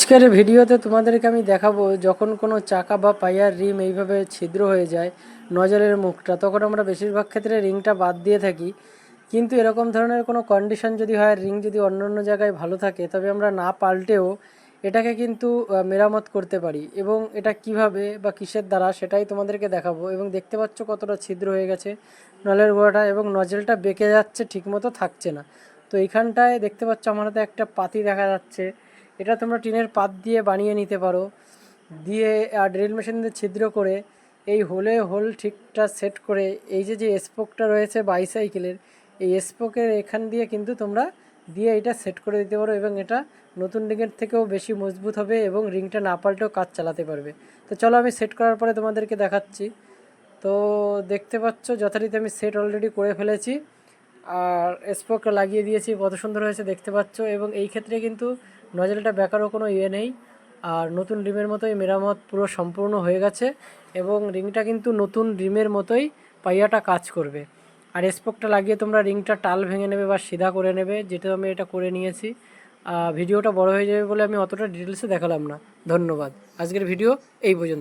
আজকের ভিডিওতে তোমাদেরকে আমি দেখাবো যখন কোনো চাকা বা পাইয়ার রিম এইভাবে ছিদ্র হয়ে যায় নজলের মুখটা, তখন আমরা বেশিরভাগ ক্ষেত্রে রিংটা বাদ দিয়ে থাকি। কিন্তু এরকম ধরনের কোনো কন্ডিশন যদি হয়, রিং যদি অন্য অন্য জায়গায় ভালো থাকে, তবে আমরা না পাল্টেও এটাকে কিন্তু মেরামত করতে পারি। এবং এটা কিভাবে বা কিসের দ্বারা সেটাই তোমাদেরকে দেখাবো। এবং দেখতে পাচ্ছ কতটা ছিদ্র হয়ে গেছে নলের গোড়াটা, এবং নজলটা বেঁকে যাচ্ছে, ঠিকমতো থাকছে না। তো এইখানটায় দেখতে পাচ্ছ আমার হাতে একটা পাতি দেখা যাচ্ছে। এটা তোমরা টিনের পাত দিয়ে বানিয়ে নিতে পারো, দিয়ে ড্রিল মেশিন দিয়ে ছিদ্র করে এই হোল ঠিকঠাক সেট করে এই যে স্পোকটা রয়েছে বাইসাইকেলের, এই স্পোকের এখান দিয়ে কিন্তু তোমরা দিয়ে এটা সেট করে দিতে পারো, এবং এটা নতুন রিংয়ের থেকেও বেশি মজবুত হবে এবং রিংটা না পাল্টেও কাজ চালাতে পারবে। তো চলো আমি সেট করার পরে তোমাদেরকে দেখাচ্ছি। তো দেখতে পাচ্ছ যথারীতি আমি সেট অলরেডি করে ফেলেছি, আর স্পোক লাগিয়ে দিয়েছি, কত সুন্দর হয়েছে দেখতে পাচ্ছ। এবং এই ক্ষেত্রে কিন্তু নজলটা বেকারও কোনো নেই, আর নতুন রিমের মতোই মেরামত পুরো সম্পূর্ণ হয়ে গেছে, এবং রিংটা কিন্তু নতুন রিমের মতোই পাইয়াটা কাজ করবে। আর স্পোকটা লাগিয়ে তোমরা রিংটা টাল ভেঙে নেবে বা সিধা করে নেবে, যেটা আমি এটা করে নিয়েছি। ভিডিওটা বড় হয়ে যাবে বলে আমি অতটা ডিটেলসে দেখালাম না। ধন্যবাদ। আজকের ভিডিও এই পর্যন্ত।